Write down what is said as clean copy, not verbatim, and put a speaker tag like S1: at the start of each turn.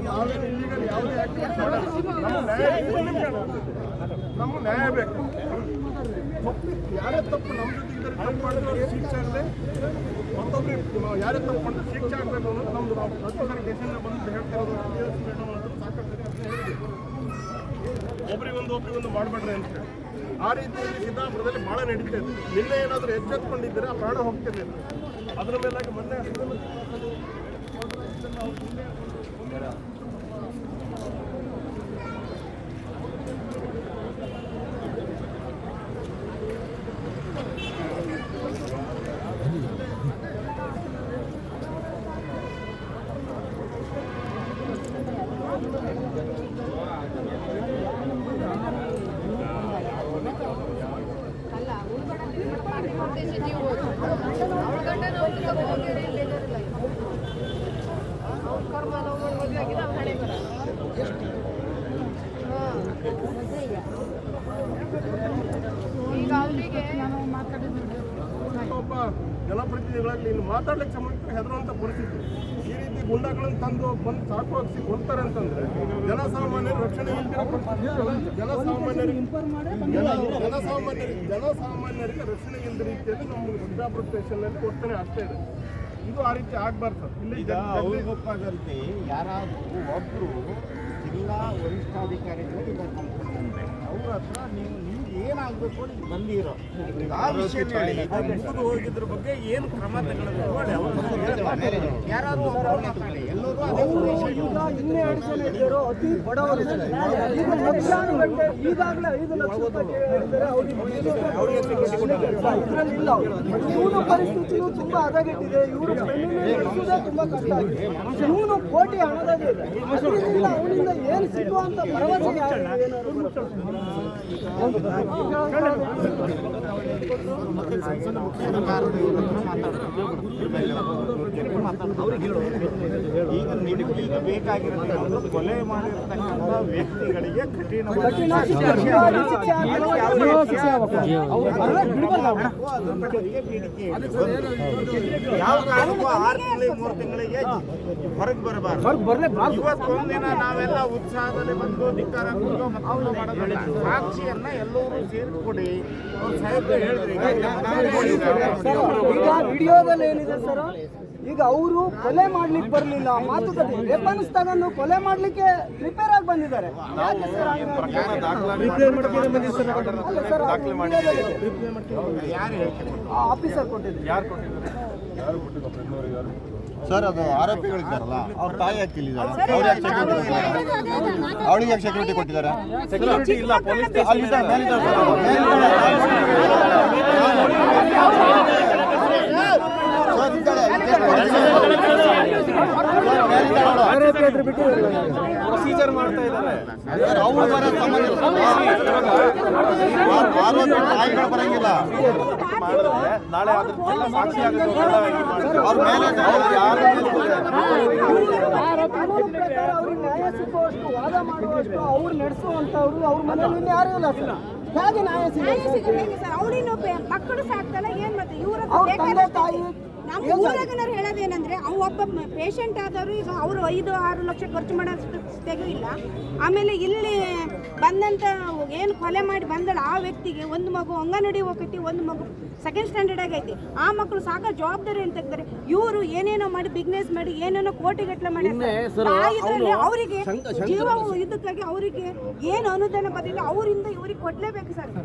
S1: ನಾವೇನು ಇಲ್ಲಿಗಲ್ ಯಾವುದೇ ಆಕ್ಟಿವಿಟಿ ನಮ್ಮ ನ್ಯಾಯ ಬೇಕು. ಯಾರೇ ತಪ್ಪು ನಮ್ಮ ಜೊತೆ ಇದ್ದರೆ ತಪ್ಪು ಮಾಡಿದ್ರೆ ಅವ್ರಿಗೆ ಶಿಕ್ಷೆ ಆಗದೆ, ಮತ್ತೊಬ್ಬರು ಯಾರೇ ತಪ್ಪು ಮಾಡಿದ್ರೆ ಶಿಕ್ಷೆ ಆಗಬೇಕು ಅನ್ನೋದು ನಮ್ದು. ನಾವು ಪ್ರತಿ ಸರಿ ಡಿಸಿಷನ್ ಬಂದು ಹೇಳ್ತಿರೋದು ಸಾಕಷ್ಟು ಒಬ್ರಿಗೊಂದು ಮಾಡಬೇಡ್ರಿ ಅಂತ ಹೇಳಿ. ಆ ರೀತಿಯಲ್ಲಿ ಸಿದ್ದಾಪುರದಲ್ಲಿ ಭಾಳ ನಡೀತಾ ಇದೆ. ನಿನ್ನೆ ಏನಾದರೂ ಎಚ್ಚೆತ್ಕೊಂಡಿದ್ದರೆ ಆ ಪ್ರಾಣ ಹೋಗ್ತಿರ್ಲಿಲ್ಲ. ಅದರ ಮೇಲಾಗಿ ಮೊನ್ನೆ ಒಬ್ಬ ಜನಪ್ರತಿನಿಧಿಗಳಲ್ಲಿ ಇಲ್ಲಿ ಮಾತಾಡ್ಲಿಕ್ಕೆ ಸಂಬಂಧ ಹೆದರುವಂಥ ಪರಿಸ್ಥಿತಿ. ಈ ರೀತಿ ಗುಂಡಾಗಳನ್ನು ತಂದು ಬಂದು ಸಾಕು ಹಾಕಿಸಿ ಕೊಡ್ತಾರೆ ಅಂತಂದ್ರೆ ಜನಸಾಮಾನ್ಯರ ರಕ್ಷಣೆ ಜನಸಾಮಾನ್ಯರಿಗೆ ರಕ್ಷಣೆ ಇಲ್ಲದ ರೀತಿಯಲ್ಲಿ ನಮ್ಮ ಸಿದ್ದಾಪುರ ಸ್ಟೇಷನ್ನಲ್ಲಿ ವರ್ತನೆ ಆಗ್ತಾ ಇದೆ. ಇದು ಆ ರೀತಿ ಆಗ್ಬಾರ್ದು. ಇಲ್ಲಿ
S2: ಗೊತ್ತಾಗಂತೆ ಯಾರಾದರೂ ಒಬ್ಬರು ಜಿಲ್ಲಾ ವರಿಷ್ಠಾಧಿಕಾರಿಗಳಿಗೆ ಅವ್ರ ಹತ್ರ ನಿಮ್ಗೆ ಏನಾಗಬೇಕು ಅಂತ ಬಂದಿರೋ ಆ ವಿಷಯ ಮುಗಿದು ಹೋಗಿದ್ರ ಬಗ್ಗೆ ಏನು ಕ್ರಮ ತಗೊಳ್ಬೇಕು ಯಾರಾದರೂ ಎಲ್ಲರೂ ಅದೇ ಉದ್ದೇಶ.
S3: ಇನ್ನೆರಡು ಜನ ಇದ್ದರು, ಅತಿ ಬಡವರಿದ್ದಾರೆ. ಈಗಾಗಲೇ 5 ಲಕ್ಷ ಇವನು ಪರಿಸ್ಥಿತಿಯು ತುಂಬಾ ಹದಗೆಟ್ಟಿದೆ. ಇವರು ಬೆಳೆಸುವುದೇ ತುಂಬಾ ಕಷ್ಟ ಆಗಿದೆ. ಇವನು ಕೋಟಿ ಹಣದಾಗ ಇದೆ. ಅವನಿಂದ ಏನು ಸಿಗುವಂತ ಭರವಸೆ
S2: ಈಗ ನಿನಗೀಗ ಬೇಕಾಗಿರೋದು ಕೊಲೆ ಮಾಡಿರ್ತಕ್ಕಂಥ ವ್ಯಕ್ತಿಗಳಿಗೆ ಕಠಿಣ ಯಾವ ಕಾರಣಕ್ಕೂ 6 ತಿಂಗಳಿಗೆ 3 ತಿಂಗಳಿಗೆ ಹೊರಗೆ ಬರಬಾರ್ದು. ಇವತ್ತೊಂದಿನ ನಾವೆಲ್ಲ ಉತ್ಸಾಹದಲ್ಲಿ ಬಂದು ಧಿಕ್ಕಾರ ಕೊಟ್ಟು ಮತ್ತೊಂದು ಮಾಡೋದಲ್ಲ. ಸಾಕ್ಷಿಯನ್ನ ಎಲ್ಲರೂ ಸೇರಿಕೊಡಿ. ಅವ್ರು ಸಾಹೇಬ್ರು ಹೇಳಿದ್ರಿ
S3: ಈಗ ವಿಡಿಯೋದಲ್ಲಿ ಏನಿದೆ ಸರ್, ಈಗ ಅವರು ಕೊಲೆ ಮಾಡ್ಲಿಕ್ಕೆ ಬರಲಿಲ್ಲ, ಮಾತುಕತೆ ವೆಪನ್ಸ್ ತಗೊಂಡು ಕೊಲೆ ಮಾಡ್ಲಿಕ್ಕೆ ಪ್ರಿಪೇರ್ ಆಗಿ ಬಂದಿದ್ದಾರೆ. ಆಫೀಸರ್ ಕೊಟ್ಟಿದ್ರು.
S2: ಸರ್, ಅದು ಆರೋಪಿಗಳಿದ್ದಾರಲ್ಲ ಅವ್ರ ತಾಯಿ ಹಾಕಿಲ್ಲಿದ್ದಾರೆ. ಅವಳಿಗೆ ಸೆಕ್ಯೂರಿಟಿ ಕೊಟ್ಟಿದ್ದಾರೆ. ಸೆಕ್ಯೂರಿಟಿ ಇಲ್ಲ, ಪೊಲೀಸ್
S3: ಪ್ರೊಸೀಜರ್ ಮಾಡ್ತಾ ಇದ್ದಾರೆ.
S2: ತಾಯಿಗಳು ಬರಂಗಿಲ್ಲ. ನಾಳೆ ಅದ್ರ ಸಾಕ್ಷಿ ಆಗುತ್ತೆ.
S3: ಅವ್ರಿಗೆ ನ್ಯಾಯ ಸಿಗುವಷ್ಟು ವಾದ ಮಾಡುವಷ್ಟು ಅವ್ರು ನಡೆಸುವಂತವ್ರು ಅವ್ರ ಮನೆಯಲ್ಲಿ ಯಾರು ಇಲ್ಲ ಸರ್. ಹೇಗೆ ನ್ಯಾಯ ಸಿಗುತ್ತೆ?
S4: ಅವಳಿನ ಮಕ್ಕಳು ಸಾಕ್ತಲ್ಲ ಏನ್ ಮತ್ತೆ ಇವ್ರ
S3: ತಂದೆ ತಾಯಿ
S4: ನಮ್ಮ ಊರಾಗನವ್ರು ಹೇಳೋದೇನಂದ್ರೆ ಒಬ್ಬ ಪೇಷಂಟ್ ಆದವರು ಈಗ ಅವರು 5-6 ಲಕ್ಷ ಖರ್ಚು ಮಾಡೋಷ್ಟು ಸ್ಥಿತಿಗೂ ಇಲ್ಲ. ಆಮೇಲೆ ಇಲ್ಲಿ ಬಂದಂತ ಏನು ಕೊಲೆ ಮಾಡಿ ಬಂದಳ ಆ ವ್ಯಕ್ತಿಗೆ ಒಂದು ಮಗು ಅಂಗನವಾಡಿ ಹೋಗತಿ, ಒಂದು ಮಗು ಸೆಕೆಂಡ್ ಸ್ಟ್ಯಾಂಡರ್ಡ್ ಆಗೈತಿ. ಆ ಮಕ್ಕಳು ಸಾಕ ಜವಾಬ್ದಾರಿ ಅಂತ ತೆಗ್ತಾರೆ. ಇವರು ಏನೇನೋ ಮಾಡಿ ಬಿಸ್ನೆಸ್ ಮಾಡಿ ಏನೇನೋ ಕೋಟಿಗಟ್ಟಲೆ ಮಾಡಿ ಅವರಿಗೆ ಜೀವ ಇದಕ್ಕಾಗಿ ಅವರಿಗೆ ಏನು ಅನುದಾನ ಬಂದಿದೆ ಅವರಿಂದ ಇವ್ರಿಗೆ ಕೊಡ್ಲೇಬೇಕು ಸರ್. ಇದು